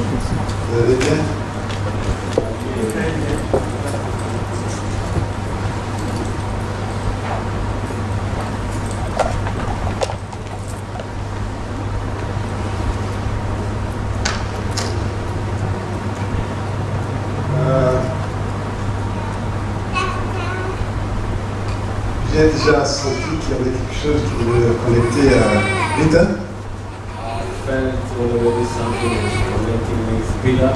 Vous allez bien? J'ai déjà senti qu'il y avait quelque chose qui me connectait à Peter. I felt already something was connecting me with Peter.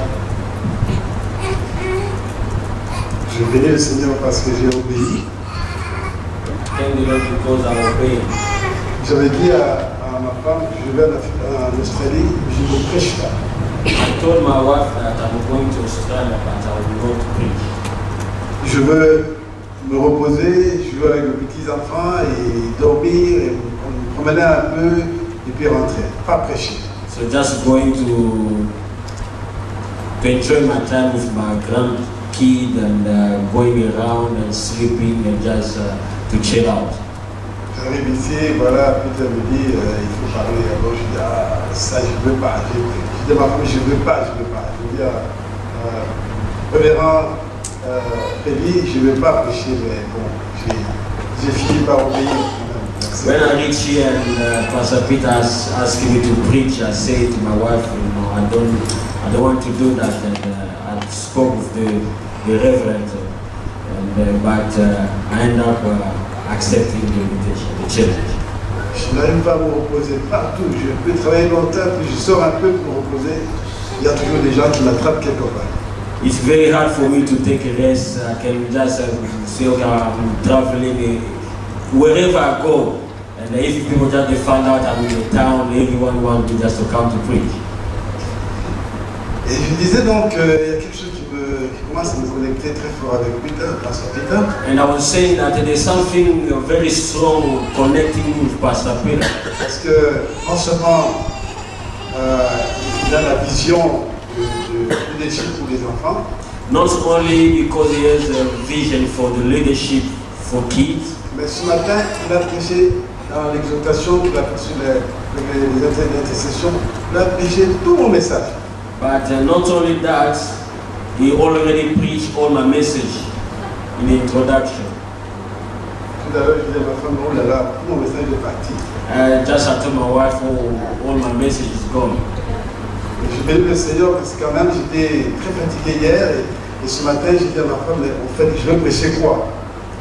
Je bénis le Seigneur parce que j'ai obéi. Thank the Lord because I obeyed. J'avais dit à ma femme que je vais en Australie, je ne prêche pas. I told my wife that I'm going to Australia, but I will not preach. Je veux me reposer, jouer avec mes petits-enfants et dormir, et me promener un peu et puis rentrer. Pas prêcher. So just going to enjoy my time with my grandkid and going around and sleeping and just to chill out. J'arrive ici, voilà, Peter me dit, il faut parler. Alors je dis, ah, ça je ne veux pas. Je dis à ma femme, je ne veux pas. Je dis révérend Félix, je ne veux pas prêcher, mais bon, j'ai fini par obéir. When I reached here and Pastor Peter asked me to preach, I said to my wife, you know, I don't want to do that. And I spoke with the reverend, but I ended up accepting the invitation, the challenge. Je n'arrive pas à me reposer partout. Je peux travailler longtemps, puis je sors un peu pour me reposer. Il y a toujours des gens qui m'attrapent quelque part. It's very hard for me to take a rest. I can just say, okay, I'm traveling wherever I go. And if people just find out I'm in the town, everyone wants me just to come to preach. Et je disais donc qu'il y a quelque chose qui commence à me connecter très fort avec Peter, Pastor Peter. And I was saying that there's something very strong connecting with Pastor Peter. Parce que non seulement il a la vision de leadership pour les enfants, not only because he has a vision for the leadership for kids, mais ce matin il a prêché dans l'exhortation, il a prêché les intercessions, il a prêché tout mon message. but not only that, he already preached all my message in the introduction. Tout à l'heure, je disais à ma femme, oh là là, tout mon message est parti. I just had told my wife, oh, all my message is gone. Et je bénis le Seigneur parce que quand même j'étais très fatigué hier et ce matin j'ai dit à ma femme, mais en fait je vais prêcher quoi?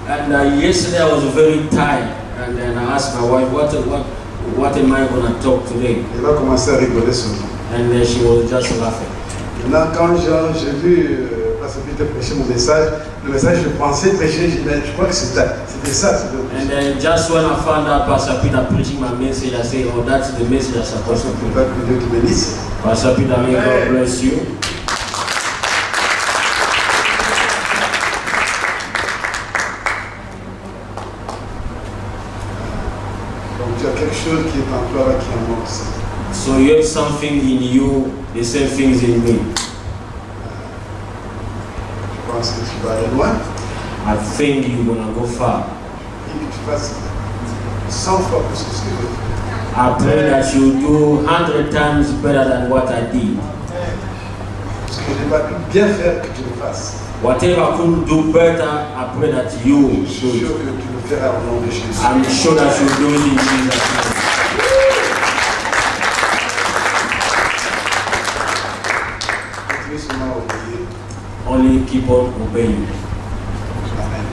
And yesterday I was very tired, and then I asked my wife, what am I going to talk today? Elle a commencé à rigoler sur moi. And she was just laughing. Maintenant, quand j'ai vu Pastor Peter prêcher mon message, le message que je pensais prêcher, j'ai dit, mais je crois que c'était ça. And then just when I found out Pastor Peter preaching my message, I said, oh, that's the message I'm supposed to preach. Que Dieu te bénisse. Pastor Peter, may God bless you. Donc tu as quelque chose qui est en toi là qui est en moi aussi. So you have something in you, the same things in me. Je pense que tu vas aller loin. I think you're going to go far. Et que tu fasses 100 fois plus que ce que je fais. I pray that you do 100 times better than what I did. Ce que je n'ai pas pu bien faire, que tu le fasses. Whatever I could do better, I pray that you Je suis sûr que tu le feras au nom de Jésus. I'm sure that you do it in Jesus' name. Continue seulement à obéir. Only keep on obeying. Amen.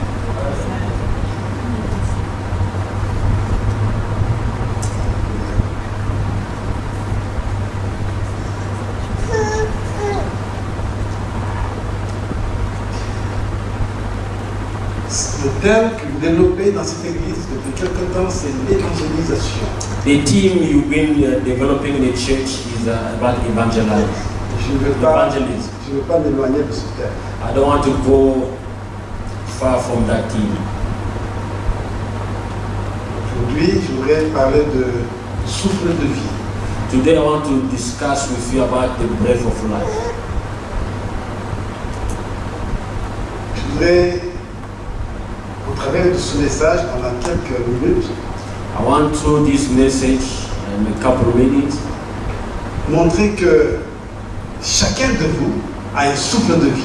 Le thème que vous développez dans cette église depuis quelque temps, c'est l'évangélisation. The team you've been developing in the church is about evangelism. Je ne veux pas m'éloigner de ce thème. I don't want to go far from that team. Aujourd'hui, je voudrais parler de souffle de vie. Today I want to discuss with you about the breath of life. Je voudrais, au travers de ce message, pendant quelques minutes, I want through this message in a couple of minutes montrer que chacun de vous a un souffle de vie.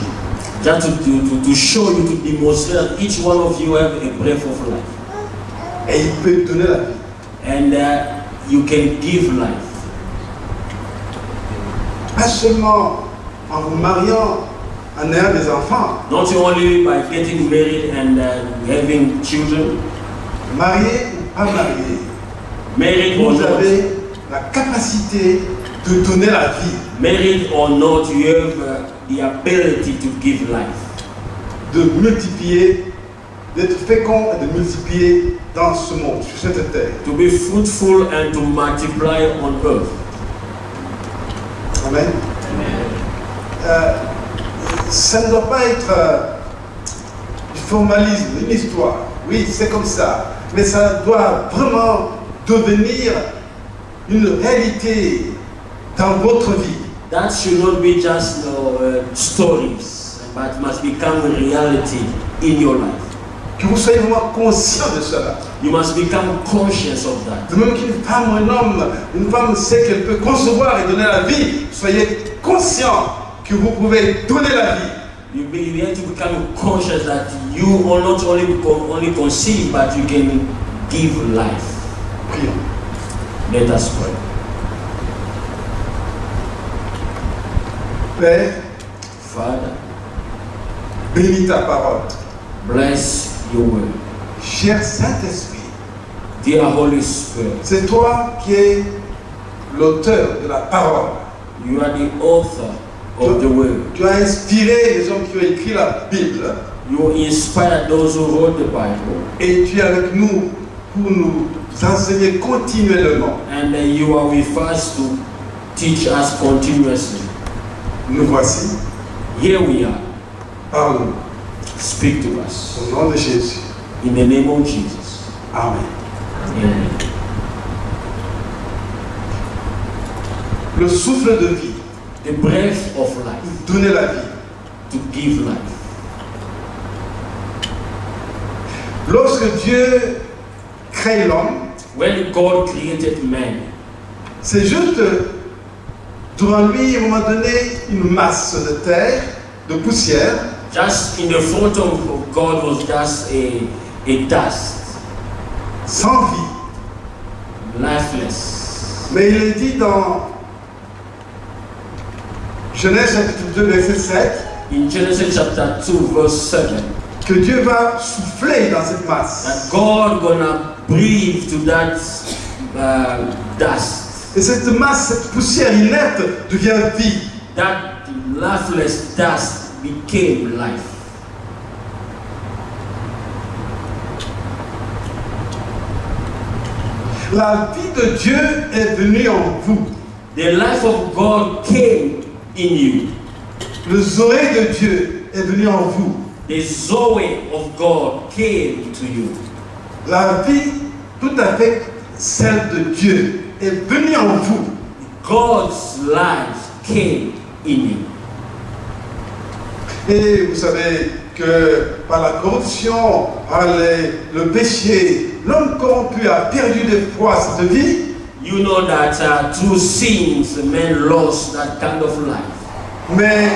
Just to show you, to demonstrate that each one of you have a breath of life. Et il peut donner la vie. And you can give life. Pas seulement en vous mariant, en ayant des enfants. Not only by getting married and having children. Marié ou pas marié, Married or vous not. avez la capacité de donner la vie. Married or not, you have the ability to give life. De multiplier, d'être fécond et de multiplier dans ce monde, sur cette terre. To be fruitful and to multiply on earth. Amen. Ça ne doit pas être du formalisme, une histoire. Oui, c'est comme ça. Mais ça doit vraiment devenir une réalité dans votre vie. That should not be just stories, but must become a reality in your life. Que vous soyez vraiment conscient de cela. You must become conscious of that. De même qu'une femme ou un homme, une femme sait qu'elle peut concevoir et donner la vie, soyez conscient que vous pouvez donner la vie. You have to become conscious that you are not only conceive, but you can give life. Prions. Let us pray. Père, Father, bénis ta parole. bless your word. Cher Saint-Esprit, Dear Holy Spirit, c'est toi qui es l'auteur de la parole. you are the author of the word. Tu as inspiré les hommes qui ont écrit la Bible You inspired those who wrote the Bible, et tu es avec nous pour nous enseigner continuellement. and you are with us to teach us continuously. Nous voici, Here we are. parle-nous. Speak to us. Au nom de Jésus. In the name of Jesus. Amen. Amen. Le souffle de vie, The breath of life, donner la vie. to give life. Lorsque Dieu crée l'homme, When God created man, c'est juste devant lui, à un moment donné, une masse de terre, de poussière, just in the front of God was just a dust, sans vie. lifeless. Mais il est dit dans Genèse chapitre 2, verset 7, In Genesis chapter 2, verse 7, que Dieu va souffler dans cette masse. that God gonna breathe to that dust. Et cette masse, cette poussière inerte devient vie. That lifeless dust became life. La vie de Dieu est venue en vous. The life of God came in you. Le Zoé de Dieu est venu en vous. The Zoe of God came to you. La vie tout à fait celle de Dieu est venue en vous. God's life came in you. Et vous savez que par la corruption, par le péché, l'homme corrompu a perdu de foi cette vie. You know that through sins, man lost that kind of life. Mais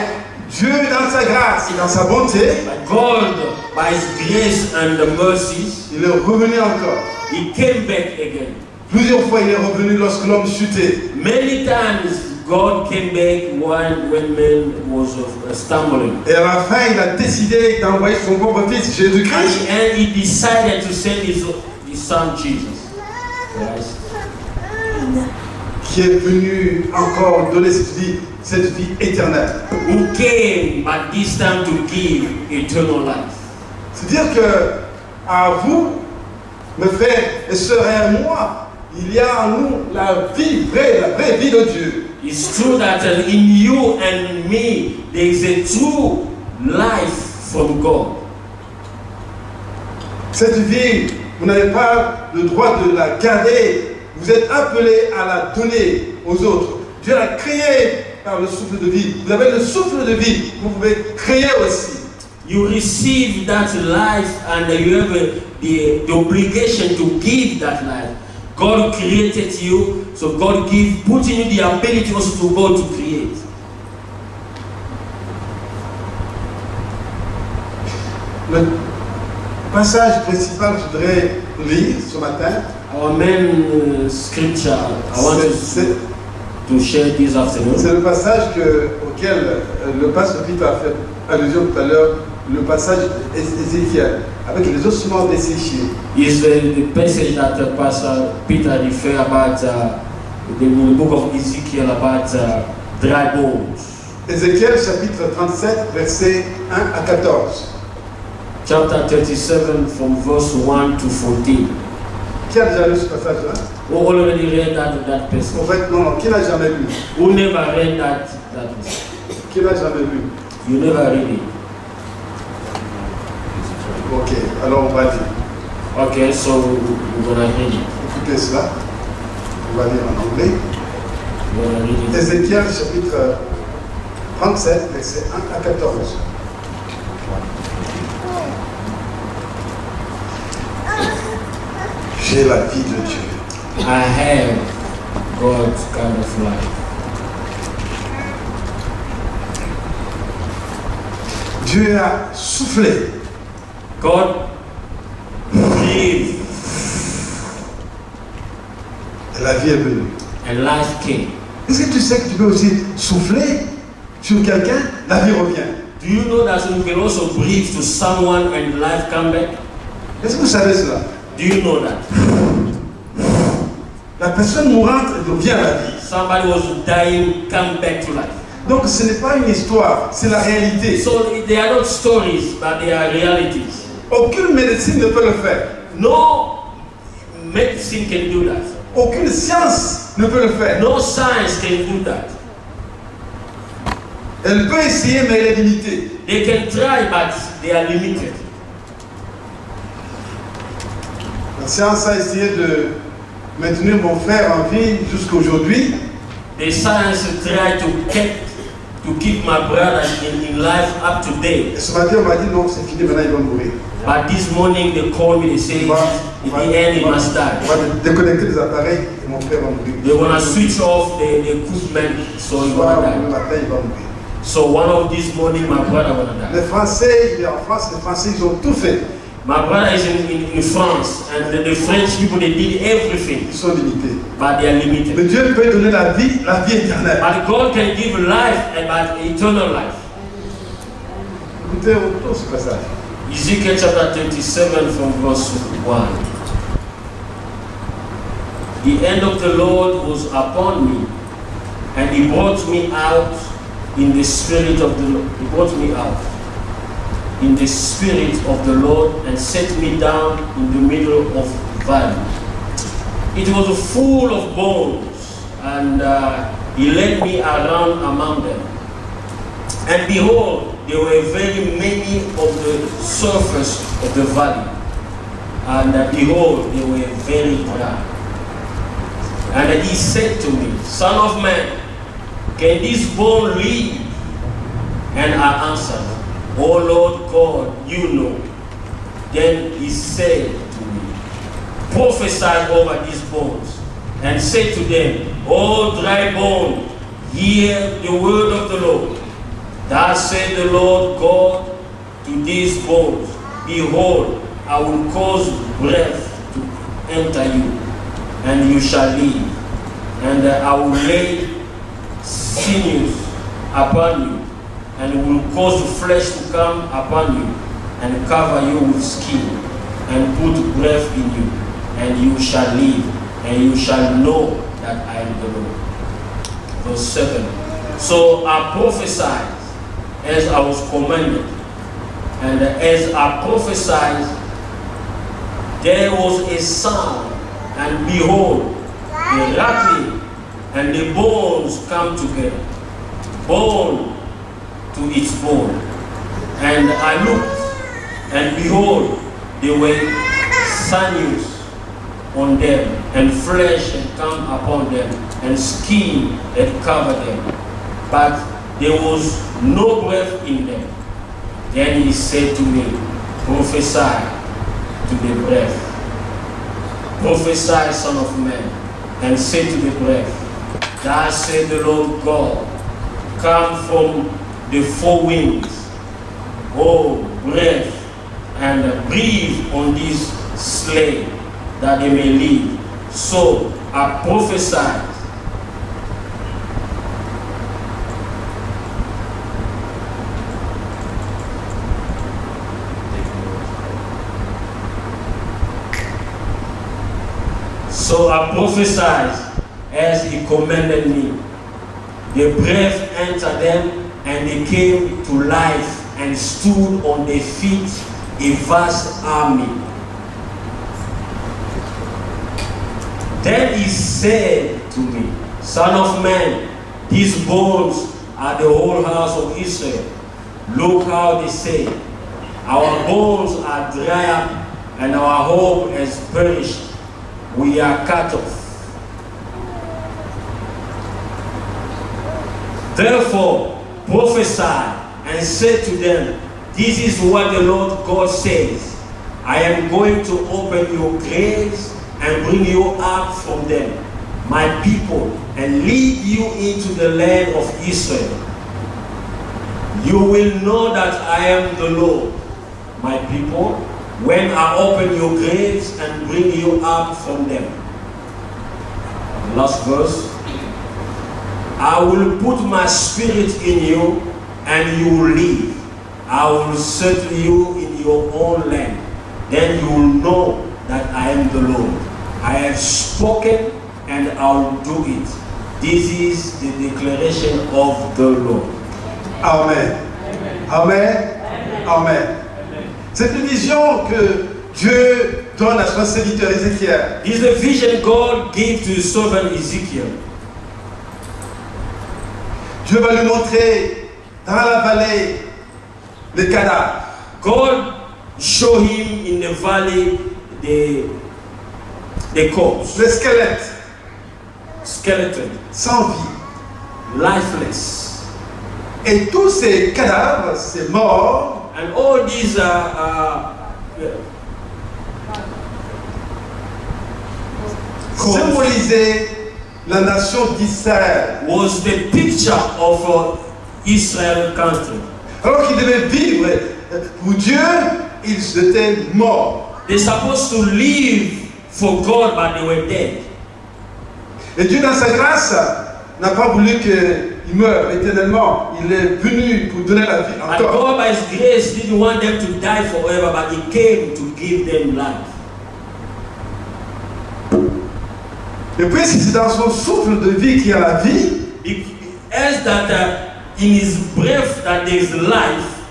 Dieu, dans sa grâce et dans sa bonté, But God, by His grace and the mercies, il est revenu encore. He came back again. Plusieurs fois, il est revenu lorsque l'homme chutait. Many times, God came back when man was stumbling. Et à la fin, il a décidé d'envoyer son propre fils, Jésus-Christ, And He decided to send His Son Jesus Christ, qui est venu encore donner cette vie éternelle. who came but this time to give eternal life. C'est-à-dire que à vous, mes frères et sœurs, et à moi, il y a en nous la vie vraie, la vraie vie de Dieu. It's true that in you and me there is a true life from God. Cette vie, vous n'avez pas le droit de la garder. Vous êtes appelés à la donner aux autres. Dieu l'a créée par le souffle de vie. Vous avez le souffle de vie. Vous pouvez créer aussi. You receive that life and you have the obligation to give that life. God created you, so God put in you the ability also to go to create. Le passage principal que je voudrais lire ce matin, Our main scripture I want to share this afternoon. c'est le passage auquel le pasteur Peter a fait allusion tout à l'heure, le passage d'Ézéchiel, avec les ossements desséchés. Is the passage that Pastor Peter referred about the book of Ezekiel about dry bones. Ézéchiel chapitre 37, versets 1 à 14. Chapter 37 from verse 1 to 14. Qui a déjà lu ce passage-là? Who already read that passage? En fait, non, qui n'a jamais lu? Who never read that passage? Qui n'a jamais lu? You never read it. Ok, alors on va lire. Okay, so we're gonna read it. Écoutez cela. On va lire en anglais. We're gonna read it. Ézéchiel chapitre 37, versets 1 à 14. J'ai la vie de Dieu. I have God's kind of life. Dieu a soufflé. God breathed Et la vie est venue. and life came. Est-ce que tu sais que tu peux aussi souffler sur quelqu'un, la vie revient? Do you know that you can also breathe to someone and life come back? Est-ce que vous savez cela? Do you know that? La personne mourante revient à la vie. Somebody was dying, come back to life. Donc ce n'est pas une histoire, c'est la réalité. So they are not stories, but they are realities. Aucune médecine ne peut le faire. No medicine can do that. Aucune science ne peut le faire. No science can do that. Elle peut essayer, mais elle est limitée. They can try, but they are limited. La science a essayé de maintenir mon frère en vie jusqu'à aujourd'hui. The science try to keep my brother in life up to date. Et ce matin, on m'a dit non, c'est fini, maintenant il va mourir. But this morning they called me, they say, in the end he must die. On va déconnecter les appareils et mon frère va mourir. They're gonna switch off the equipment, so he's Le gonna die. matin, il va mourir. So one of this morning my brother gonna die. Les Français, il est en France, les Français, ils ont tout fait. My brother is in France, and the French people, they did everything, Ils sont limités. but they are limited. Mais Dieu peut donner la vie éternelle. But God can give life, but eternal life. Écoutez autour ce passage. Ezekiel chapter 37 from verse 1. The hand of the Lord was upon me, and he brought me out in the spirit of the Lord. He brought me out in the spirit of the Lord and set me down in the middle of the valley. It was full of bones, and he led me around among them. And behold, there were very many of the surface of the valley, and behold, they were very dry. And he said to me, Son of man, can this bone live? And I answered, O Lord God, you know. Then he said to me, prophesy over these bones, and say to them, O dry bone, hear the word of the Lord. Thus said the Lord God to these bones, behold, I will cause breath to enter you, and you shall live. And I will lay sinews upon you, and will cause flesh to come upon you, and cover you with skin, and put breath in you, and you shall live, and you shall know that I am the Lord. Verse 7. So I prophesied as I was commanded, and as I prophesied, there was a sound, and behold, a rattling, and the bones come together, bone to its bone. And I looked, and behold, there were sinews on them, and flesh had come upon them, and skin had covered them, but there was no breath in them. Then he said to me, prophesy to the breath. Prophesy, Son of Man, and say to the breath, thus said the Lord God, come from the four winds, O breath, and breathe on this slain that they may live. So I prophesied. So I prophesied as he commanded me. The breath entered them, and they came to life and stood on their feet, a vast army. Then he said to me, Son of man, these bones are the whole house of Israel. Look how they say, our bones are dry up, and our hope has perished. We are cut off. Therefore, prophesy and say to them, this is what the Lord God says. I am going to open your graves and bring you up from them, my people, and lead you into the land of Israel. You will know that I am the Lord, my people, when I open your graves and bring you up from them. Last verse. I will put my spirit in you, and you will live. I will settle you in your own land. Then you will know that I am the Lord. I have spoken, and I will do it. This is the declaration of the Lord. Amen. Amen. Amen. C'est une vision que Dieu donne à son serviteur Ézéchiel. This is the vision God gave to his servant Ezekiel. Dieu va lui montrer dans la vallée les cadavres. God showed him in the valley the corpse, Le squelette, skeleton, sans vie. lifeless. Et tous ces cadavres, ces morts, And all these symbolisaient la nation d'Israël. was the picture of Israel country. Alors qu'ils devaient vivre pour Dieu, ils étaient morts. They're supposed to live for God, but they were dead. Et Dieu, dans sa grâce, n'a pas voulu qu'ils meurent éternellement. Il est venu pour donner la vie And encore. God, by His grace, didn't want them to die forever, but He came to give them life. Et puis, si c'est dans son souffle de vie qu'il y a la vie, As that in His breath that there is life,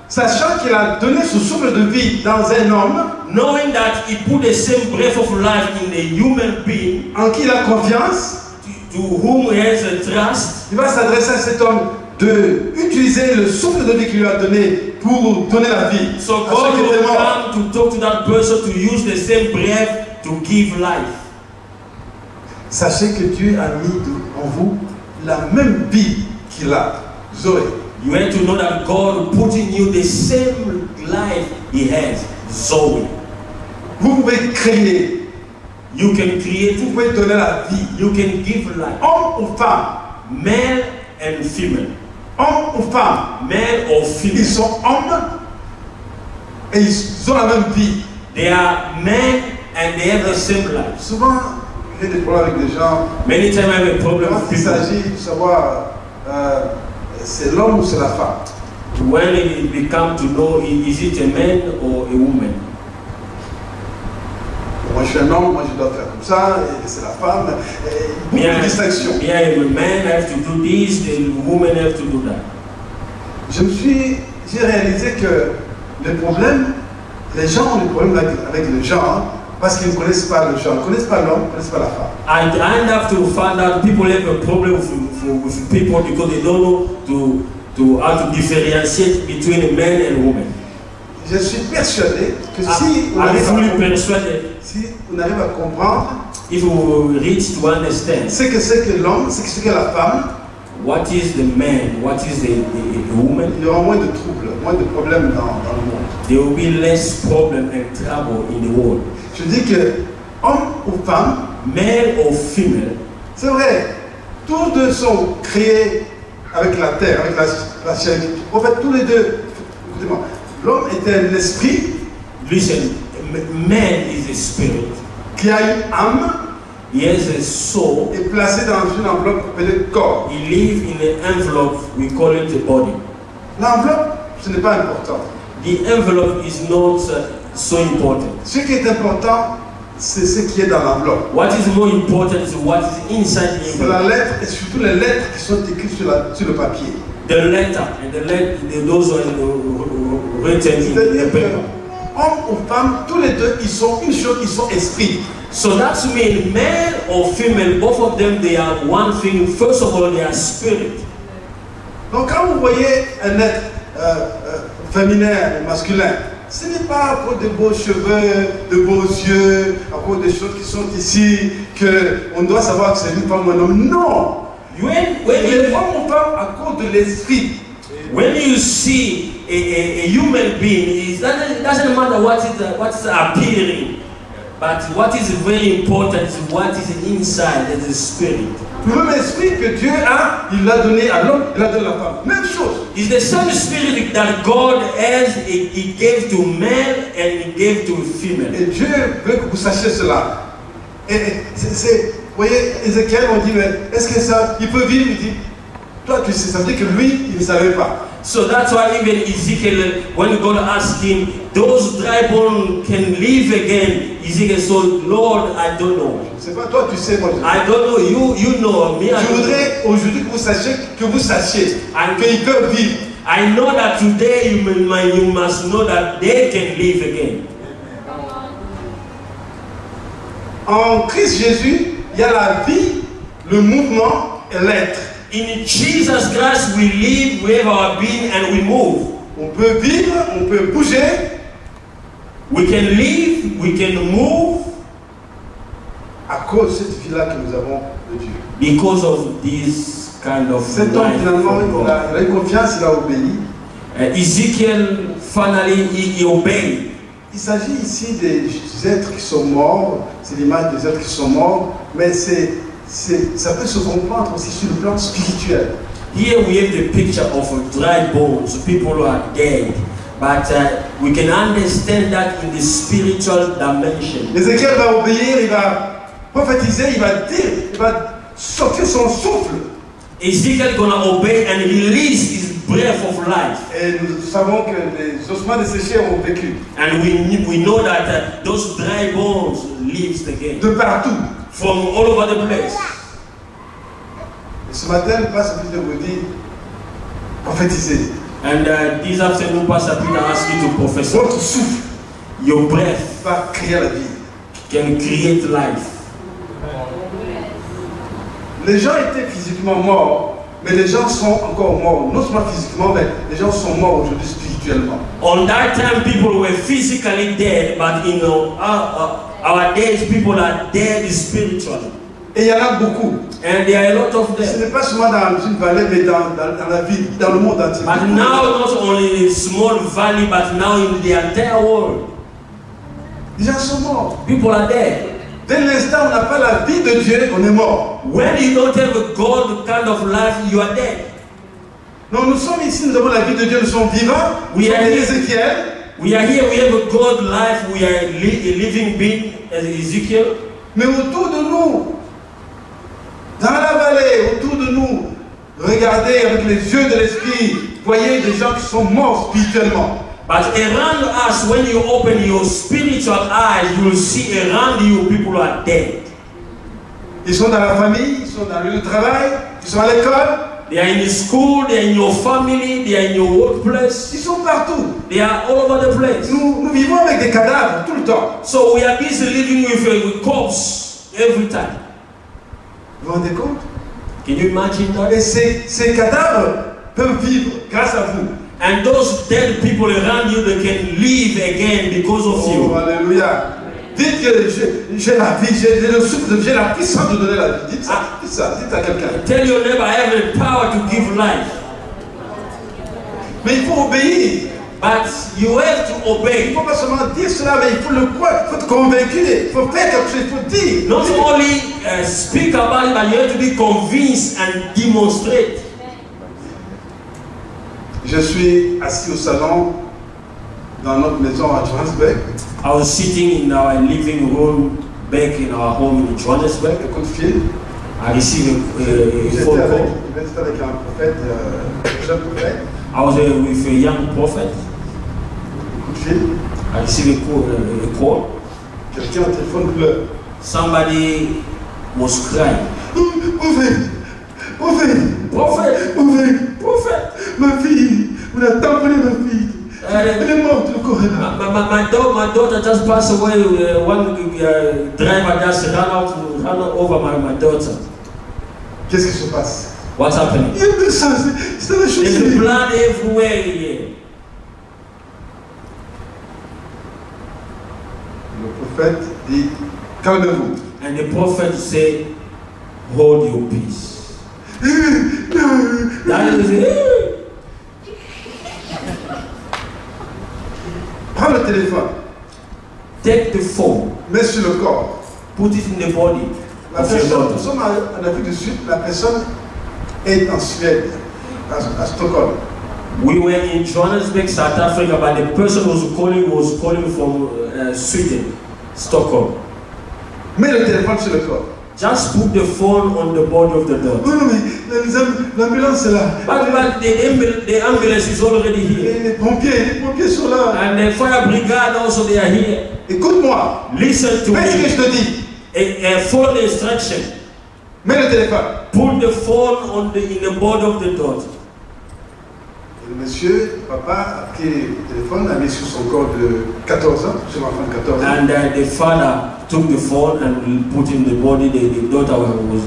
sachant qu'il a donné son souffle de vie dans un homme, knowing that He put the same breath of life in a human being, en qui il a confiance, to whom He has a trust, il va s'adresser à cet homme de utiliser le souffle de vie qu'il lui a donné pour donner la vie. so à God ceux qui will étaient morts. come to talk to that person to use the same breath to give life. Sachez que Dieu a mis en vous la même vie qu'il a. Zoé. You have to know that God put in you the same life He has, Zoe. Vous pouvez créer, You can create, vous pouvez donner la vie. you can give life. Homme ou femme, Male and female. homme ou femme, Male or ils female. sont hommes et ils ont la même vie. They are men and they have the same life. Souvent, j'ai des problèmes avec des gens. Many times I have a problem Quand with il people. s'agit de savoir c'est l'homme ou c'est la femme. When it become to know is it a man or a woman. Moi je suis un homme, moi je dois faire comme ça, et c'est la femme. Et beaucoup de distractions. Me, I'm a man, I have to do this, the woman have to do that. J'ai réalisé que les problèmes, les gens ont des problèmes avec le genre parce qu'ils ne connaissent pas le genre, ils ne connaissent pas l'homme, ils ne connaissent pas la femme. And I have to find out people have a problem with people because they don't know how to differentiate between a man and a woman. Je suis persuadé que si on I'm arrive fully persuaded à comprendre if we reach to understand ce que c'est que l'homme, ce que la femme, what is the man, what is the woman, il y aura moins de troubles, moins de problèmes dans le monde. there will be less problem and trouble in the world. Je dis que homme ou femme, Male or female, c'est vrai, tous deux sont créés avec la terre, avec la chair. En fait, tous les deux, écoutez-moi, L'homme était l'esprit. Listen, man is a spirit. Qui a une âme. He has a soul. Et placé dans une enveloppe appelée corps. He lives in an envelope, we call it the body. L'enveloppe, ce n'est pas important. The envelope is not so important. Ce qui est important, c'est ce qui est dans l'enveloppe. What is more important is what is inside the C'est la envelope. lettre et surtout les lettres qui sont écrites sur le papier. The letter and those are written in C'est-à-dire the que, paper. homme ou femme, tous les deux, ils sont une chose, ils sont esprit. So that means male or female, both of them, they are one thing. First of all, they are spirit. Donc quand vous voyez un être féminin et masculin, ce n'est pas à cause de beaux cheveux, de beaux yeux, à cause des choses qui sont ici, qu'on doit savoir que c'est une femme ou un homme. Non! When Il est you, homme ou femme à cause de l'esprit. when you see a human being, it doesn't matter what is appearing, but what is very important is what is inside, that is the spirit. Le même esprit que Dieu a, il l'a donné à l'homme, il l'a donné à la femme. Même chose. It's the same spirit that God has, He gave to man and He gave to female. Et Dieu veut que vous sachiez cela. Et vous voyez, Ézéchiel, on dit, mais est-ce que ça, il peut vivre? Il dit, toi tu sais, ça veut dire que lui, il ne savait pas. So that's why even Ezekiel, when God asked him, those dry bones can live again, Ezekiel said, Lord, I don't know. C'est pas toi, tu sais, moi. I don't know, you know me. Je voudrais aujourd'hui que vous sachiez qu'ils peuvent vivre. I know that today you must know that they can live again. En Christ Jésus, il y a la vie, le mouvement et l'être. In Jesus Christ we live, we have our being and we move. On peut vivre, on peut bouger. We can live, we can move. À cause de cette vie-là que nous avons de Dieu. Because of this kind of Cet homme, life finalement, from God. il a eu confiance, il a obéi. Ezekiel finally he obeyed. Il s'agit ici des êtres qui sont morts, c'est l'image des êtres qui sont morts, mais ça peut se comprendre aussi sur le plan spirituel. Here we have the picture of dry bones, people who are dead, but we can understand that in the spiritual dimension. Ézéchiel va obéir, il va prophétiser, il va dire, il va sortir son souffle. Ezekiel gonna obey and release his breath of life. Et nous savons que les ossements desséchés ont vécu. And we know that those dry bones lives again. De partout. From all over the place. Et ce matin, le pasteur Peter vous dit, prophétisez. And this afternoon, Pastor Peter asked you to prophesy. Votre souffle Your breath va créer la vie. can create life. Les gens étaient physiquement morts, mais les gens sont encore morts. Non seulement physiquement, mais les gens sont morts aujourd'hui spirituellement. On that time, people were physically dead, but in our days, people are dead spiritually. Et il y en a beaucoup. And there are a lot of Ce them. n'est pas seulement dans une vallée, mais dans la ville, dans le monde entier. But now, not only in a small valley, but now in the entire world, Les gens sont morts. people are dead. Dès l'instant où on n'a pas la vie de Dieu, on est mort. When you don't have a God kind of life, you are dead. Non, nous sommes ici, nous avons la vie de Dieu, nous sommes vivants. Nous sommes Ézéchiel. We are here, we have a God life, we are a living being as Ezekiel. Mais autour de nous, dans la vallée, autour de nous, regardez avec les yeux de l'esprit, voyez des gens qui sont morts spirituellement. But around us, when you open your spiritual eyes, you will see around you people who are dead. Ils sont dans la famille, ils sont dans le lieu de travail, ils sont à l'école. They are in the school, they are in your family, they are in your workplace. Ils sont partout. They are all over the place. Nous vivons avec des cadavres tout le temps. So we are busy living with corpse every time. Vous vous rendez compte? Can you imagine that? Et ces cadavres peuvent vivre grâce à vous. And those dead people around you, they can live again because of Oh, you. alléluia. Dites que j'ai la vie, j'ai le souffle, j'ai la puissance de donner la vie. Dites ça, dites à quelqu'un. Tell your neighbor, I have the power to give life. Mais il faut obéir. But you have to Il ne obey. faut pas seulement dire cela, mais il faut le croire, il faut être convaincu, il faut faire quelque chose, il faut dire. Not only speak about it, but you have to be convinced and demonstrate. Je suis assis au salon dans notre maison à Johannesburg. I was sitting in our living room back in our home in Johannesburg. Un coup de fil. I received a J'étais phone avec, call. avec un prophète, un jeune prophète. I was with a young prophet. Un coup de fil. I received a call. Quelqu'un au téléphone pleure. Somebody was crying. Prophet, Ma fille, on a tamponné ma fille. Elle est morte, le corps est là. my daughter just passed away. One driver just ran over my daughter. Qu'est-ce qui se passe? What's happening? Il y a de ça, c'est la chose. There's blood everywhere here. Le prophète dit, calmez-vous. And the prophet said, hold your peace. That is Prends le téléphone, take the phone, mets sur le corps. put it in the body La of your personne, nous daughter. sommes en Afrique du Sud, la personne est en Suède, à Stockholm. We were in Johannesburg, South Africa, but the person who was calling from Sweden, Stockholm. Mets le téléphone sur le corps. Just put the phone on the body of the daughter. Non, mais l'ambulance est là. But the ambulance is already here. Et les pompiers sont là. And the fire brigade also, they are here. Écoute-moi. Listen to Fais ce que me. je te dis. Follow the instruction. Mets le téléphone. Put the phone in the body of the daughter. Et le monsieur, le papa, a pris le téléphone, a mis sur son corps de 14 ans, sur l'enfant de 14 ans. And the father took the phone and put in the body. The daughter was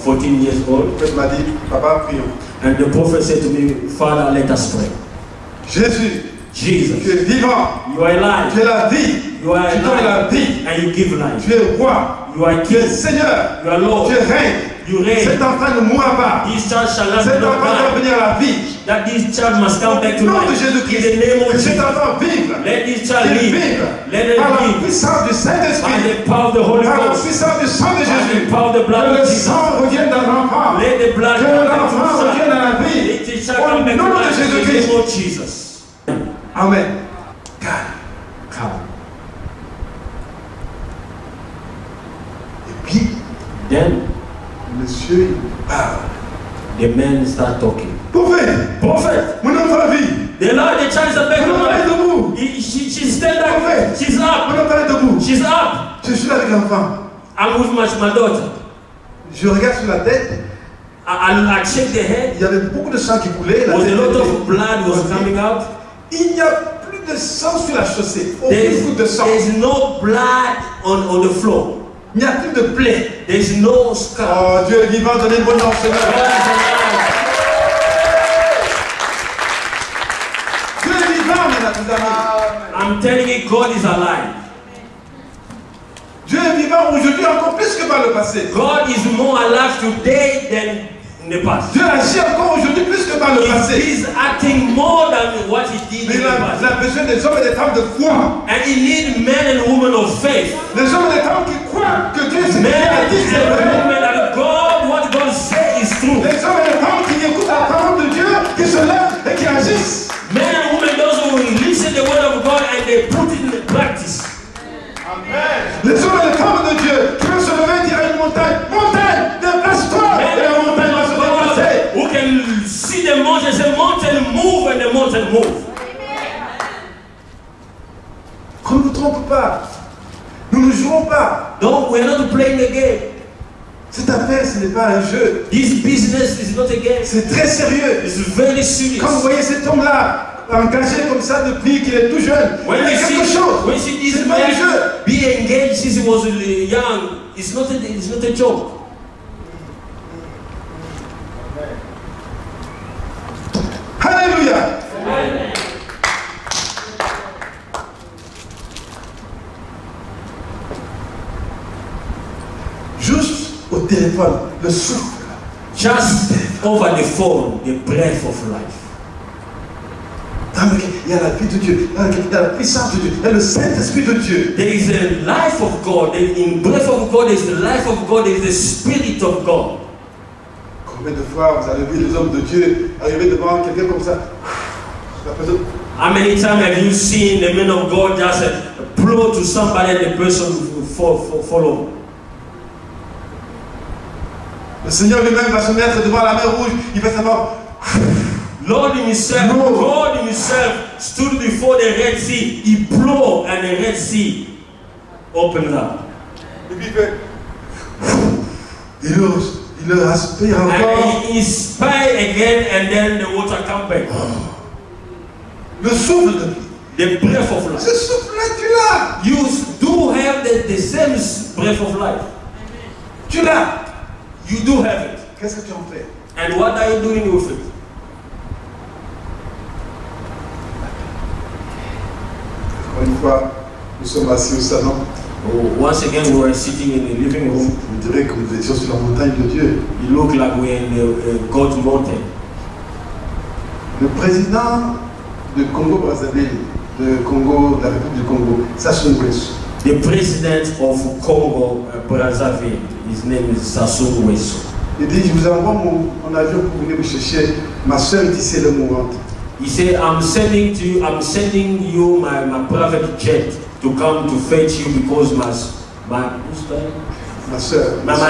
14 years Le old. prophète m'a dit, papa, prions. And the prophet said to me, Father, let us pray. Jésus, tu Jesus, es vivant. you are alive. Tu es la vie. You are Tu donnes la alive. vie. And you give life. Tu es roi. You are Tu es king. Seigneur. You are Lord. Tu règnes. You reign. Cet enfant ne mourra pas. This child shall not Cet enfant doit die. venir à la vie. That this child must come back to Au nom de life. In Jésus-Christ. the name of Que cet Jesus. enfant vive. Let this child Qu'il live. vive. Let it Par la live. puissance du By Saint-Esprit. the power of the Holy Par la Ghost. puissance du sang de By the Jésus. power of the blood Que of le Jesus. sang revienne dans l'enfant. Let the blood Que come back to l'enfant the revienne à child. la vie. Let the child Au come back to nom de life. In the Jésus-Christ. name of Jesus. Amen. Come. Et puis, Then monsieur, il parle. the man start talking. Prophète, Prophet, mon enfant vit. the Lord, the child is back to Mon enfant est life. debout. She's stand up. Prophet, She's up. mon enfant est debout. She's up. Je suis là avec l'enfant. I'm with my daughter. Je regarde sur la tête. I check the head. Il y avait beaucoup de sang qui coulait. La Was tête a lot était- of blood was coming out. Il n'y a plus de sang sur la chaussée. There's, Aucune goutte de sang. there's no blood on the floor. Il n'y a plus de plaie. There's no scar. Oh, Dieu est vivant, donnez le bon nom, Seigneur. God is alive. Dieu est vivant, mes amis. I'm telling you, God is alive. Dieu est vivant aujourd'hui encore plus que par le passé. God is more alive today than in the past. Dieu agit encore aujourd'hui plus que par le passé. He's acting more than what he did Mais in il the a past. besoin des hommes et des femmes de foi. And he needs men and women of faith. Des hommes et des femmes qui croient que Dieu, ce que Men Dieu a dit, c'est and vrai. women that God, what God said is true. Des hommes et des femmes qui écoutent la parole de Dieu, qui se lèvent et qui agissent. Men and women, those who listen to the word of God and they put it in practice. Les hommes et les femmes de Dieu qui vont se lever et dire à une montagne, montagne, déplace-toi. Men Et la and montagne women va se of God déplacer. who can see the mountain, say mountain move and the mountain move. Qu'on ne nous trompe pas. Nous ne jouons pas. No, we're not playing the game. Cette affaire, ce n'est pas un jeu. This business is not a game. C'est très sérieux. It's very serious. Quand vous voyez cet homme-là, engagé comme ça depuis qu'il est tout jeune, When il y you a quelque see, chose. when you see this C'est pas un jeu. man be engaged since he was young, it's not a joke. Alléluia. Amen. Juste au téléphone, le souffle. Just over the phone, the breath of life. Il y a la vie de Dieu, il y a la puissance de Dieu, il y a le Saint-Esprit de Dieu. There is a life of God. In breath of God, there is the life of God. There is the Spirit of God. Combien de fois vous avez vu les hommes de Dieu arriver devant quelqu'un comme ça? La personne How many times have you seen the man of God just blow to somebody and the person follow? Le Seigneur lui-même va se mettre devant la mer rouge. Il va savoir. Lord himself, God himself stood before the Red Sea. He blew and the Red Sea opened up. Et puis il fait. Il le aspire encore. And he inspired again and then the water come back. Le souffle de vie. The breath of life. Ce souffle-là, tu l'as. You do have the same breath of life. Tu l'as. You do have it. Qu'est-ce que tu en fais? And what are you doing with it? Encore une fois, nous sommes assis au salon. Once again, we were sitting in the living room. On dirait que nous étions sur la montagne de Dieu. It looked like we're in the God's mountain. Le président de Congo-Brazzaville, de la République du Congo, Sassou Nguesso. The president of Congo, Brazzaville, his name is Sassou Nguesso. Il dit, je vous envoie mon avion pour venir me chercher. Ma soeur est ici, elle est mourante. He said, I'm sending you my private jet to come to fetch you because my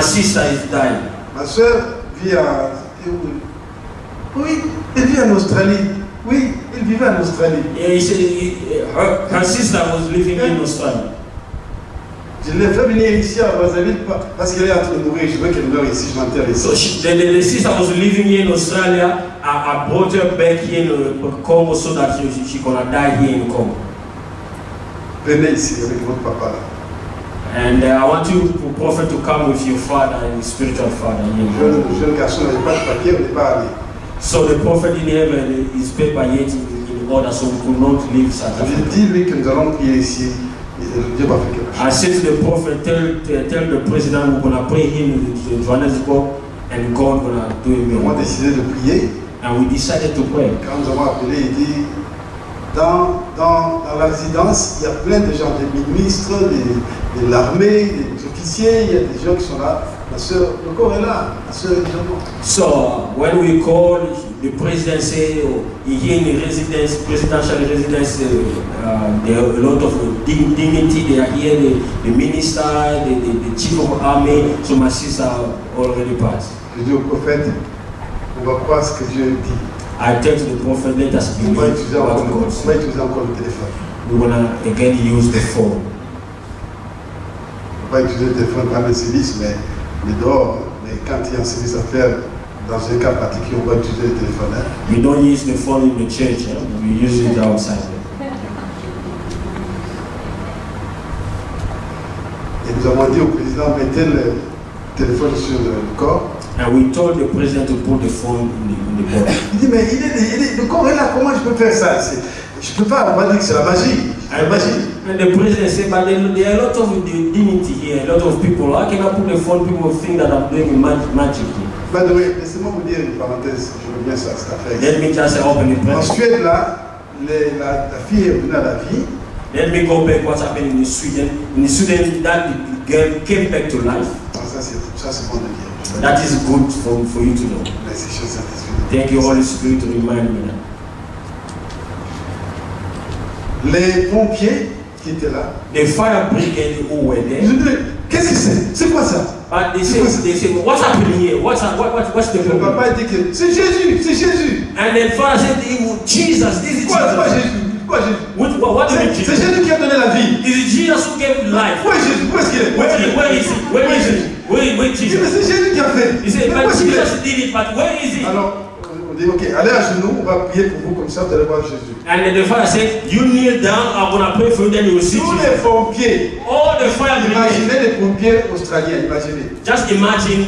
sister is dying. Ma soeur vit oui, elle vit en Australie. Oui, elle vivait en Australie. Yeah, he said her sister was living in Australia. Je l'ai fait venir ici à Brazzaville parce qu'elle est en train de mourir. Je veux qu'elle meure ici, je m'enterre ici. So the sister was living here in Australia. I brought her back here in Congo so that she gonna die here in Congo. Venez ici avec votre papa là. And I want you, prophet, to come with your father and his spiritual father. Jeune garçon n'avait pas de papier, on n'est pas allé. So the prophet didn't have his paper yet in order, so we could not leave South Africa. J'ai dit lui que nous allons prier ici. Dieu va faire quelque chose. I said to the prophet, tell the president we're gonna pray him to Johannesburg, and God gonna do it. On a décidé de prier. And we decided to pray. Quand nous avons appelé, il dit dans la résidence, il y a plein de gens, des ministres, de l'armée, des officiers, il y a des gens qui sont là. La sœur, le corps est là, la sœur est déjà morte. So when we called, the president said, here in the residence, presidential residence, there are a lot of dignity. They are here, the minister, the chief of army. So my sister already passed. Je dis au prophète, on va croire ce que Dieu dit. I tell to the prophet, let us believe what God said. On va utiliser encore le téléphone. We're gonna again use the phone. On va utiliser le téléphone dans le service, mais dehors. Mais quand il y a un service à faire, dans un cas particulier, on va utiliser le téléphone. Hein. We don't use the phone in the church. We use it outside. Et nous avons dit au président, mettez le téléphone sur le corps. And we told the president to put the phone in the body. Il dit, mais le corps est là, comment je peux faire ça? Je ne peux pas, on va dire que c'est la magie. And the president said, but there are a lot of dignity here, a lot of people. How can I put the phone? People think that I'm doing magic here. By the way, laissez-moi vous dire une parenthèse, je reviens sur cette affaire. Let me just open the En prayer. Suède, là, la fille est venue à la vie. Let me go back what's happening in Sweden. In Sweden, that girl came back to life. Ça, c'est bon de dire. That is good for you to know. Merci, je suis Thank you, Holy Spirit, to remind me that. Les pompiers qui étaient là, The fire brigade who were there. ils ont dit, qu'est-ce que c'est? C'est quoi ça? But they say, what's happening here? What's the Le problem? papa dit que c'est Jésus, c'est Jésus. And then father said to him, Jesus, this is Quoi Jesus. Jésus? Quoi Jésus? What do you mean C'est Jesus? Jésus qui a donné la vie. Is it Jesus who gave life? Où est Jésus? Où est-ce qu'il est? Where is he? Where is he? Where Il dit, mais Jesus? c'est Jésus qui a fait. He said, Mais où but est-ce qu'il est? Jesus did it, but where is he? Alors, on dit, ok, allez à genoux, on va prier pour vous, comme ça vous allez voir Jésus. And then the father said, you kneel down, I'm going to pray for you, then you will see Tous Jesus. les pompiers, All the fire brigade. imaginez les pompiers australiens, imaginez. Just imagine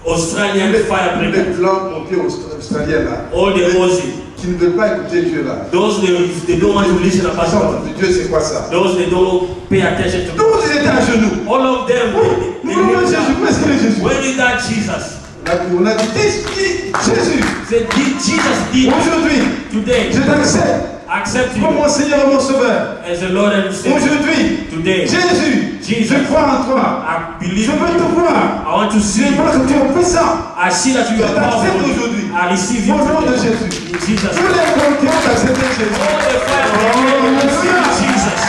Australian fire Les brigade. blancs pompiers australiens là, All the Aussie. qui ne veulent pas écouter Dieu là. Those they don't want to listen about God. De Dieu, c'est quoi ça? Those they don't pay attention to God. Tous ils étaient à genoux. All of them. Nous voulons Jésus, où est-ce qu'il est Jésus? Where is that Jesus? On a dit, Jésus, Say, Jesus did aujourd'hui, today. je t'accepte. accept comme mon you Seigneur et mon Sauveur. as the Lord and Savior. Aujourd'hui, Today, Jésus, Jesus, je crois en toi. I Je believe veux te you. voir. I want to see Je you. vois que tu es puissant. I see that you Je are t'accepte powerful. aujourd'hui. I receive you Au nom de today. Jésus. In Jesus' Tous name. les bons qui ont accepté Jésus. All the fire of the Lord receive Jesus.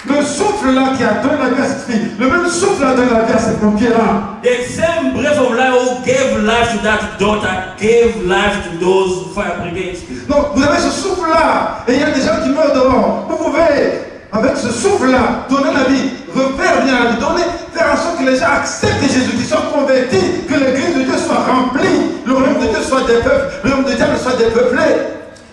Le souffle là qui a donné la vie à cette fille, le même souffle a donné la vie à cette pompier-là. The same breath of life who gave life to that daughter gave life to those fire brigades. Donc vous avez ce souffle-là, et il y a des gens qui meurent dehors. Vous pouvez, avec ce souffle-là, donner la vie, refaire bien la vie, faire en sorte que les gens acceptent Jésus, qu'ils soient convertis, que l'église de Dieu soit remplie, le royaume de Dieu soit des peuples, le royaume de Dieu soit dépeuplé.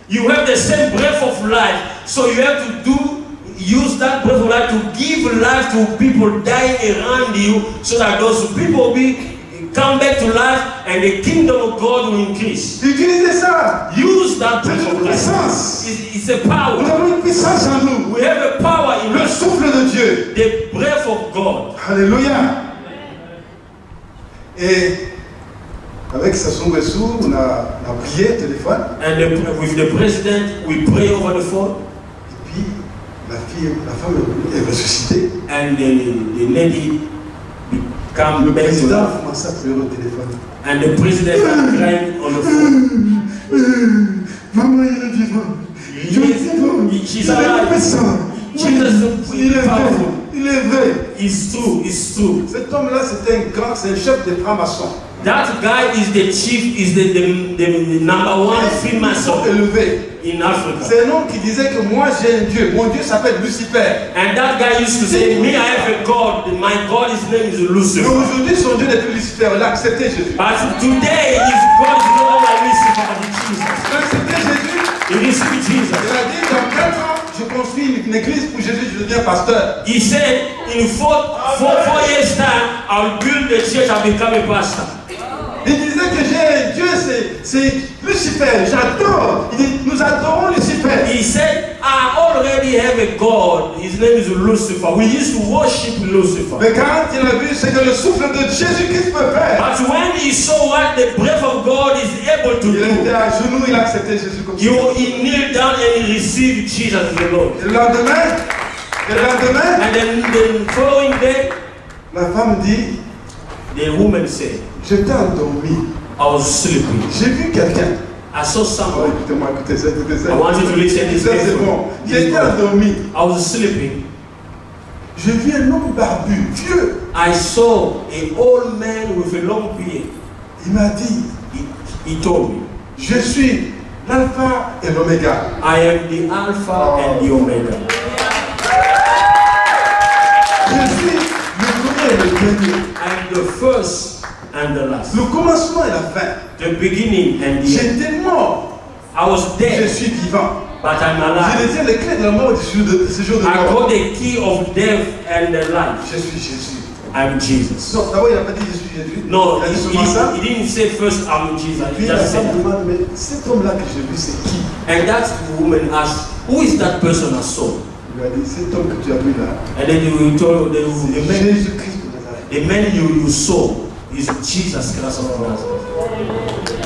You have the same breath of life, so you have to use that breath of life to give life to people dying around you, so that those people come back to life and the kingdom of God will increase. Utilisez ça. Use that C'est breath of une life. puissance. It's a Nous power. avons une puissance en nous. We have a power in Le us. souffle de Dieu. The breath of God. Alléluia. Et avec Sassou Nguesso, on a prié au téléphone. And with the president, we pray over the phone. Et puis la femme est ressuscitée. And the lady come Le back to président life. a commencé à pleurer au téléphone. And the president was crying on the phone. Maman, il est vivant. Dieu est vivant. She's Il est alive. puissant. Jesus Il est is vrai. powerful. Il est vrai. It's true. It's true. Cet homme-là, c'est un grand, c'est un chef des francs-maçons. That guy is the chief, is the number one Freemason Élevé. in Africa. C'est un homme qui disait que moi j'ai un Dieu. Mon Dieu s'appelle Lucifer. And that guy used to say, me, I have a God. My God, his name is Mais Lucifer. aujourd'hui, son Dieu n'est plus Lucifer. Il a accepté Jésus. But today, his God is no longer Lucifer, but it's Il Jesus. a accepté Jésus. He received Jesus. Il a dit dans 4 ans, je construis une église pour Jésus, je deviens pasteur. He said, in four years' time, I'll build the church, I'll become a pastor. Il disait que j'ai un Dieu, c'est Lucifer. J'adore. Il dit, nous adorons Lucifer. He said, I already have a God. His name is Lucifer. We used to worship Lucifer. Mais quand il a vu ce que le souffle de Jésus-Christ peut faire, But when he saw what the breath of God is able to il était do, à genoux, il a accepté Jésus comme ça. he kneeled down and he received Jesus as the Lord. Et le lendemain, And then the following day, la femme dit, the woman said, j'étais endormi. I was sleeping. J'ai vu quelqu'un. I saw Oh, someone. écoutez-moi, écoutez ça, écoutez ça. I want you to listen to this Ça, c'est bon. J'étais endormi. I was sleeping. J'ai vu un homme barbu, vieux. I saw an old man with a long beard. Il m'a dit, He told me, je suis l'alpha et l'oméga. I am the Alpha and the Omega. Je suis le premier et le dernier. I am the first and the last. Le commencement et la fin. The beginning and the end. J'étais mort. I was Je dead, suis vivant. but I'm Je alive. détiens les clés de la mort de ce jour de I mort. got the key of death and the life. Je suis Jésus. I'm Jesus. Non, d'abord il n'a pas dit je suis Jésus. No, il a dit seulement ça. he didn't say first I'm Jesus. He Puis la just femme said that. demande, mais cet homme-là que j'ai vu, c'est qui? And that woman asked, who is that person I saw? Il lui a dit, cet homme que tu as vu là, And then he told the c'est man, Jésus-Christ de Nazareth. the man you saw is Jesus Christ of Nazareth.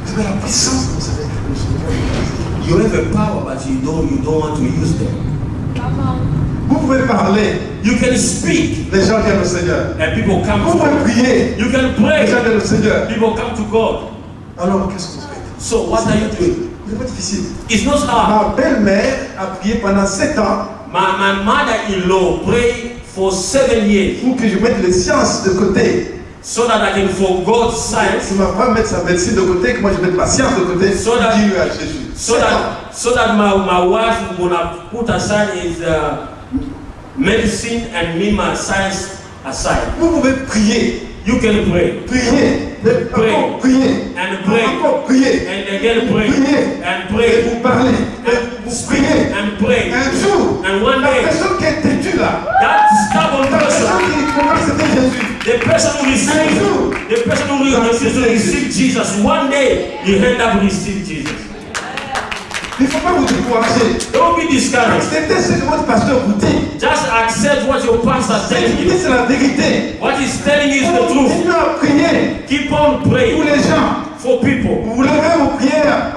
Vous avez la puissance, vous savez. You have a power, but you don't want to use them. Vous pouvez parler, You can speak, les gens viennent au Seigneur. and people come Vous to pouvez God. prier, You can les gens pray, viennent au Seigneur. people come to God. Alors, qu'est-ce que vous faites? So what are you doing? C'est pas difficile. It's not hard. Ma belle-mère a prié pendant 7 ans My mother-in-law prayed for 7 years pour que je mette les sciences de côté. so that I can forget science, Si ma femme met sa médecine de côté, que moi je mette ma science de côté, So that- dis-le à Jésus. so 7 ans. that my wife gonna put aside his medicine and me my science aside. Vous pouvez prier, You can pray prier, Pray. encore prier, and pray encore prier, and again pray prier, and et pray vous parlez, et and vous speak priez. and pray. Un jour, And one la day, personne qui est têtue là, that stubborn la personne person, qui croit que c'était Jésus, the person who received Jesus, one day you end up receiving Jesus. il ne faut pas vous décourager. Don't be discouraged. Acceptez ce que votre pasteur vous dit. Just accept what what your pastor is telling you. C'est la vérité. What he's telling you is the truth. Continuez à prier Keep on praying pour les gens. for people. Vous levez vos prières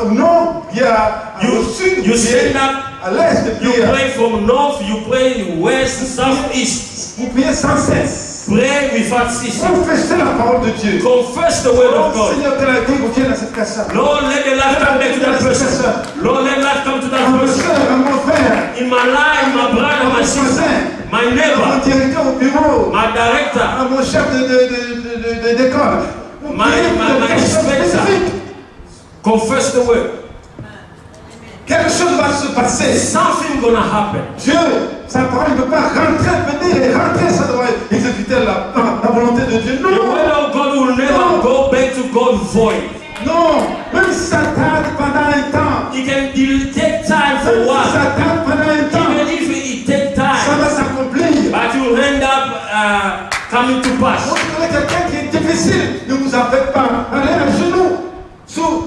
au nord, il y a au sud, You stand up, à l'est, you pray from north, you pray west, south, east. vous priez sans cesse. Pray without ceasing. Confessez la parole de Dieu. Confess the word of God. Seigneur, que la vie revienne à cette personne. Lord, let the life come back to that person. Lord, let life come to that À mon person. frère, à mon frère, In my life, my brother, my sister, my à mon neighbor, directeur au bureau, my director, à mon chef d'école. my dispenser. Confess the word. Quelque chose va se passer. Something gonna happen. Dieu, sa parole ne peut pas rentrer, venir et rentrer, ça doit exécuter la volonté de Dieu. The Non, word of God will never go back to God's void. non, même si ça tarde pendant un temps, It can take time même for si what? ça tarde pendant un temps, Even if it take ça time, va s'accomplir. but you end up coming to pass. Donc, il y a quelqu'un qui est difficile, ne vous en faites pas. Allez à genoux,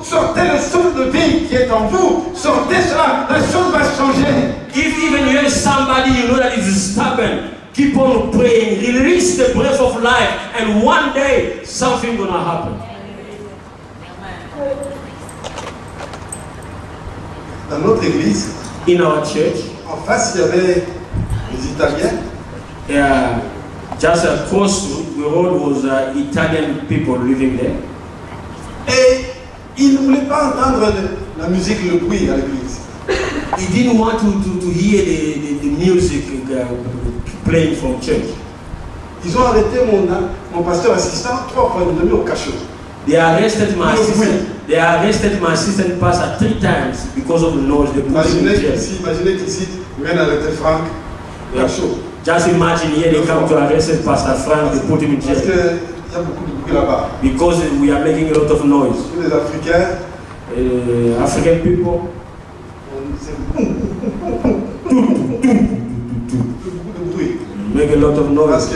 sortez le souffle de vie qui est en vous, sortez cela, la chose va changer. If even you have somebody you know that is stubborn, keep on praying, release the breath of life, and one day something gonna happen. Dans notre église, In our church, en face, il y avait les Italiens. just across the road was Italian people living there. Et ils ne voulaient pas entendre la musique, le bruit à l'église. He didn't want to hear the music playing from church. Ils ont arrêté mon pasteur assistant 3 fois, ils l'ont mis au cachot. They arrested my assistant. They arrested my assistant pastor 3 times because of the noise they put in the church. Imaginez qu'ici, ils viennent arrêter Franck, cachot. Just imagine here they come to arrest Pastor Frank, they put him in Parce jail. qu'il y a beaucoup de bruit là-bas. Because we are making a lot of noise. Tous les Africains, African people, c'est beaucoup de bruit. make a lot of Parce noise.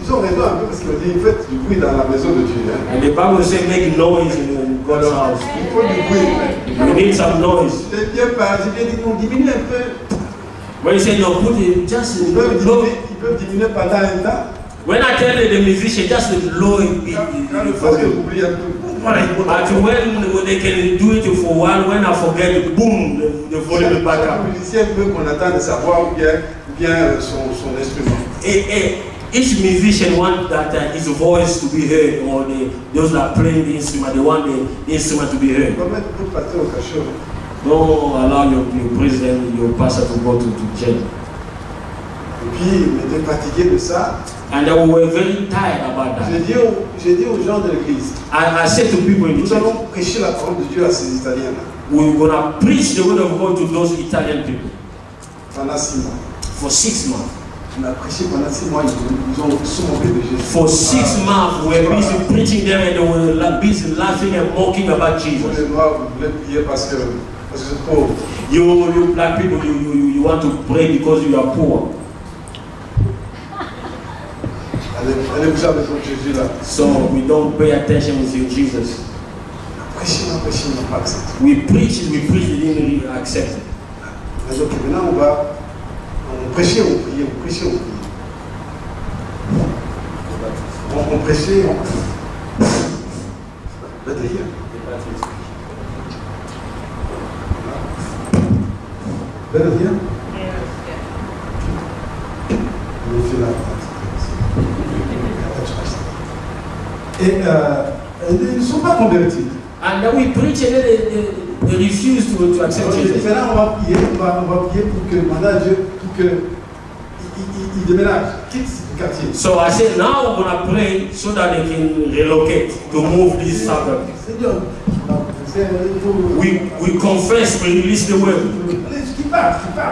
qu'ils ont raison un peu parce qu'ils ont dit faites du bruit dans la maison de Dieu. Hein. And the Bible says make noise in God's house. Il faut du bruit. We need some noise. C'est bien pas, j'ai bien dit on diminue un peu. When you say no, put it just Ils peuvent diminuer pendant un temps. when I tell the musician just low it bit. Quand le pasteur oublie un peu. But when they can do it for a while, when I forget, boom, the volume back up. Le musicien veut qu'on attende de savoir bien son instrument. Each musician wants that his voice to be heard, or those that are playing the instrument, they want the instrument to be heard. On va mettre votre pasteur au cachot. Don't allow your president, your pastor to go to jail. Et puis, on était fatigué de ça. And we were very tired about that. J'ai dit aux gens de l'église, I said to people in the nous church, allons prêcher la parole de Dieu à ces Italiens-là we're going to preach the word of God to those Italian people pendant 6 mois. for 6 months. On a prêché pendant 6 mois, ils ont surmonté de Jésus. For 6 months, we were busy preaching them and they were busy laughing and mocking about Pour Jesus. les Noirs, vous voulez prier parce que c'est pauvre. You black people, you want to pray because you are poor. Allez vous avec votre Jésus là. So we don't pay attention with you, Jesus. Prêchez, ils n'ont pas accepté. We preach, they didn't really accept it. Donc maintenant, on prêchait, on priait, on prêchait, on priait. On prêchait, on priait. Better here? Et ils ne sont pas convertis. And then we preach and then they refuse to accept Jesus. Maintenant, on va prier pour que mandat Dieu, pour qu'il déménage, quitte le quartier. So I said, now we're going to pray so that they can relocate, to move this suburb. Seigneur, We confess, we release the word.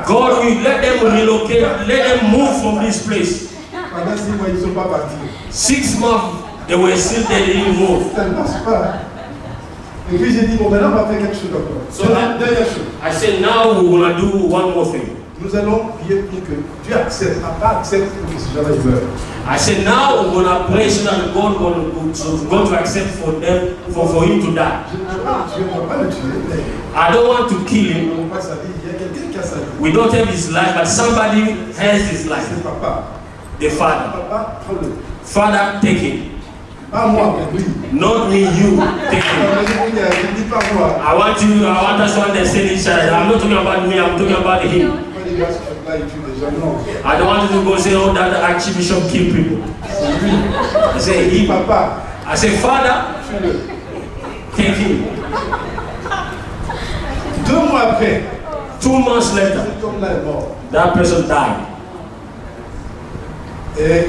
God, we let them relocate, let them move from this place. Pendant 6 mois, ils ne sont pas partis. 6 months, they were still there, they didn't move. Ça ne marche pas. Et puis j'ai dit, bon, maintenant on va faire quelque chose encore. So Dernière chose. I said, now we're going to do one more thing. Nous allons prier pour que Dieu accepte, pas accepte pour que ce jamais meure. I said, now we're going to pray so that God going to accept for them, for him to die. Je ne veux pas le tuer, on ne va pas le tuer. I don't want to kill him. On va pas savoir, il y a quelqu'un qui a sa vie. We don't have his life, but somebody has his life. C'est papa. The father. Papa, prends-le. Father, take it. Pas moi, mais lui. Not me, you. Take it. Ne dis pas moi. I want us to understand each other. I'm not talking about me, I'm talking about him. Pas les gars sur ce plat, ils tuent des gens, non. I don't want you to go say, oh, that archbishop kill people. C'est lui. I say, he. Papa. I say, Father, Tue-le. take him. 2 mois après, 2 months later, cet homme-là est mort. that person died. Et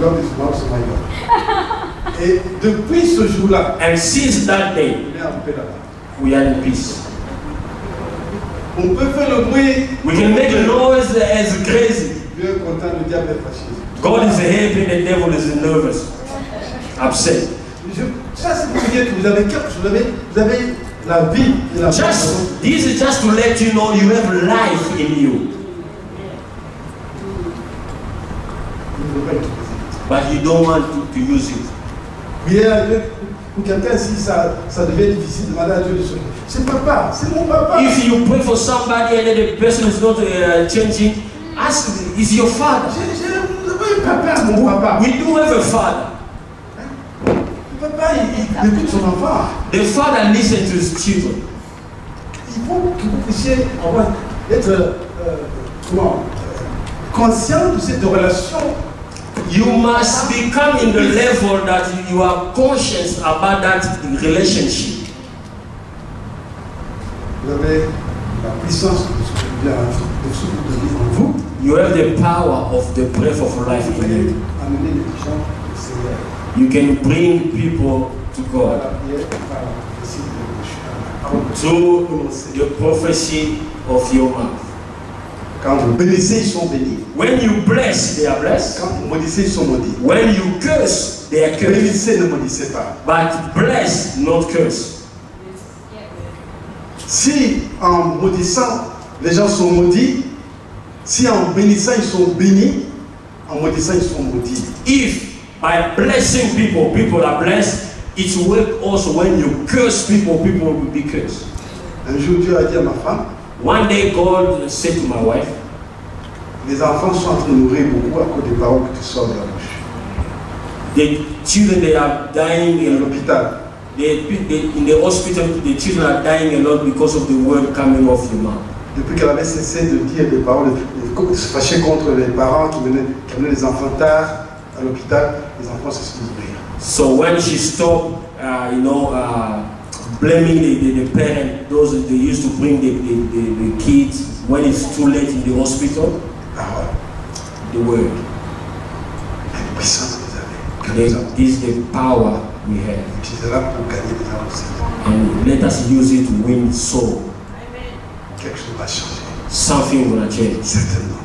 l'homme est mort, c'est mort. Et depuis ce jour-là, And since that day, il est en paix là-bas. we are in peace. On peut faire le bruit. We can make a noise as crazy. Dieu est content, le diable est fâché. God is happy, the devil is nervous, upset. Ça, c'est pour dire que vous avez quelque chose, vous avez la vie et la Just, this is just to let you know you have life in you. But you don't want to use it. Pour quelqu'un, si ça devient difficile, demander à Dieu de sauver. C'est papa, c'est mon papa. If you pray for somebody and the person is not changing, ask, is your father? Vous avez un papa, mon papa. We do have a father. Le papa, il écoute son enfant. The father listens to his children. Il faut que vous puissiez être conscient de cette relation. You must become in the level that you are conscious about that relationship. Vous avez la puissance de souffle de vie en vous. You have the power of the breath of life Vous in pouvez you. amener les gens au Seigneur. You can bring people to God through the prophecy of your mouth. Quand vous bénissez, ils sont bénis. When you bless, they are blessed. Quand vous maudissez, ils sont maudits. When you curse, they are cursed. Bénissez, ne maudissez pas. But bless, not curse. Si en maudissant, les gens sont maudits, si en bénissant, ils sont bénis, en maudissant, ils sont maudits. If by blessing people, people are blessed, it works also when you curse people, people will be cursed. Un jour, Dieu a dit à ma femme, One day God said to my wife, les enfants sont en train de mourir beaucoup à cause des paroles que tu sors de la bouche. the children, they are dying À in l'hôpital, in the hospital, the children are dying a lot because of the word coming off your mouth. depuis qu'elle avait cessé de dire des paroles, de se fâcher contre les parents qui amenaient les enfants tard à l'hôpital, les enfants se sont mourir. So when she stopped, blaming the parent, those they used to bring the kids when it's too late in the hospital, Parole, the word. la puissance que vous avez, que nous avons. This is the power we have. Utilisez-la pour gagner des gens aussi. And let us use it to win soul. Quelque chose va changer. Something will change. Certainement.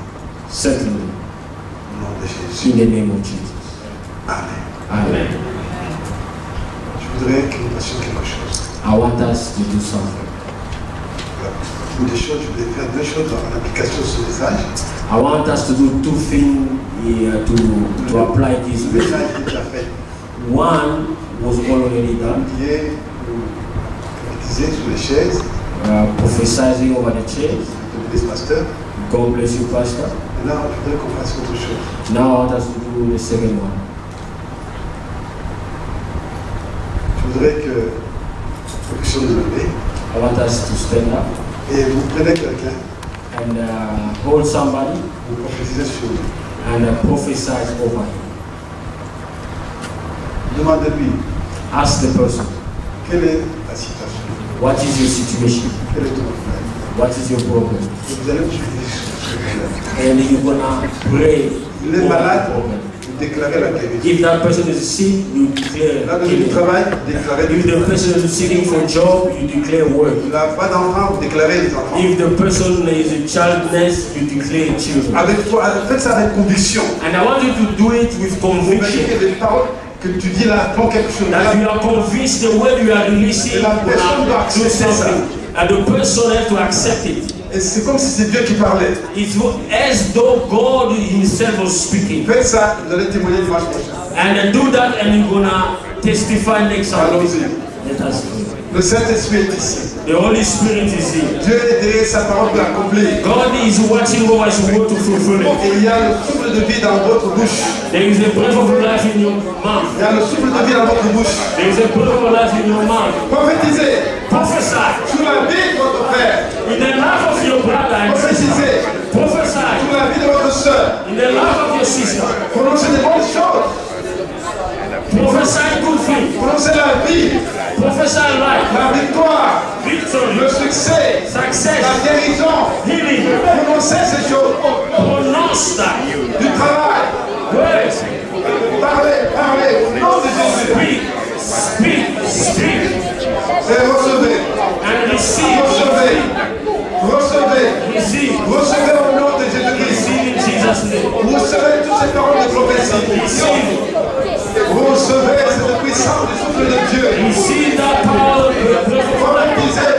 Certainly. Au nom de Jésus. In the name of Jesus. Amen. Amen. Je voudrais que nous fassions quelque chose. I want us to do something. Une des choses, je voulais faire 2 choses en application sur les âges. I want us to do 2 things to apply this. Le message est déjà fait. One was already done, Qui est prophétiser sur les chaises, prophesizing over the chairs. les pasteurs. God bless you, Pastor. Maintenant, je voudrais qu'on fasse autre chose. Now I want us to do the second one. Je voudrais que nous puissions nous lever I want us to stand up et vous prenez quelqu'un, and hold somebody vous prophétisez sur lui. and prophesize over him. Demandez-lui Ask the person, quelle est ta situation, what is your situation? quel est ton problème. What is your problem? Et vous allez prier sur ce problème. And you're gonna pray Il est over malade, the problem. vous déclarez la guérison. If that person is sick, you declare Là, dans le healing. travail, vous déclarez If the person is seeking for a job, you declare work. Il n'a pas d'enfant, vous déclarez les enfants. If the person is a childless, you declare children. Faites ça avec conviction. And I want you to do it with Vous imaginez conviction. que les paroles que tu dis là font quelque chose. That you are convinced the word you are releasing Et la personne doit will do accepter ça. something. And the person has to accept it. Et c'est comme si c'est Dieu qui parlait. It's as though God himself was speaking. Faites ça, vous allez témoigner dimanche prochain. And do that and you're gonna testify next Sunday. Allons-y. Let us do it. Le Saint-Esprit est ici. The Holy Spirit is here. Dieu est derrière sa parole pour l'accomplir. God is watching over His word to fulfill it. Et il y a le souffle de vie dans votre bouche. There is a breath of life in your mouth. Il y a le souffle de vie dans votre bouche. There is a breath of life in your mouth. Prophétisez Prophesy. sur la vie de votre frère. In the life of your brother. Prophétisez Prophesy. sur la vie de votre soeur. In the life of your sister. Prononcez des bonnes choses. Prophesy good things. Prononcez la vie, Prophesy life. la victoire, Victory. le succès, Success. la guérison. Healing. Prononcez ces choses. Pronounce that. Du travail. Words. Parlez au nom de Jésus. Speak. Et recevez. And receive. Receive. Recevez au nom de Jésus-Christ. Receive in Jesus' name. Vous recevez toutes ces paroles de prophétie. Receive. Vous recevez cette puissance du souffle de Dieu. Receive that power. Prophétisez.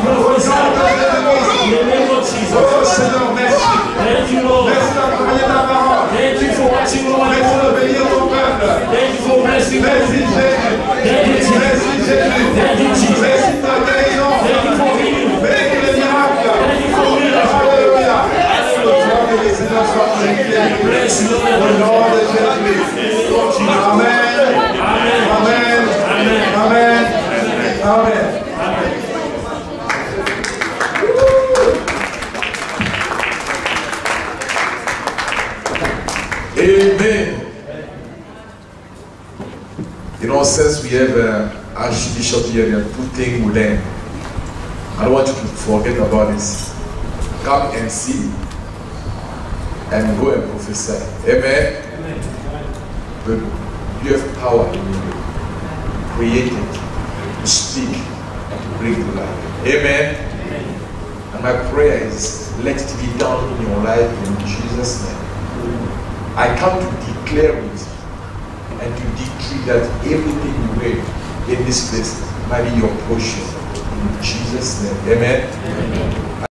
Prophesy. In the name of Jesus. Oh Seigneur, merci. Thank you, Lord. Merci d'accompagner ta parole. Thank you for watching over my Merci de word. bénir ton peuple. Thank you for blessing Merci me. Jésus. Thank you, Jesus. Merci Jésus. Thank you, Jesus. Merci de ta guérison. Thank you for healing. Merci les miracles. Thank you for miracles. Alléluia. Hallelujah. Que le Seigneur soit glorifié. Bless you, Au Lord. nom de Jésus. Amen. Amen. Amen. Amen. Amen. Amen. Amen. You know, since we have Archbishop here, we are putting with them. I don't want you to forget about this. Come and see and go and prophesy. Amen. But you have power in you. Create it, to speak, and to bring to life. Amen. And my prayer is, let it be done in your life in Jesus' name. I come to declare it and to decree that everything you read in this place might be your portion. In Jesus' name. Amen. Amen.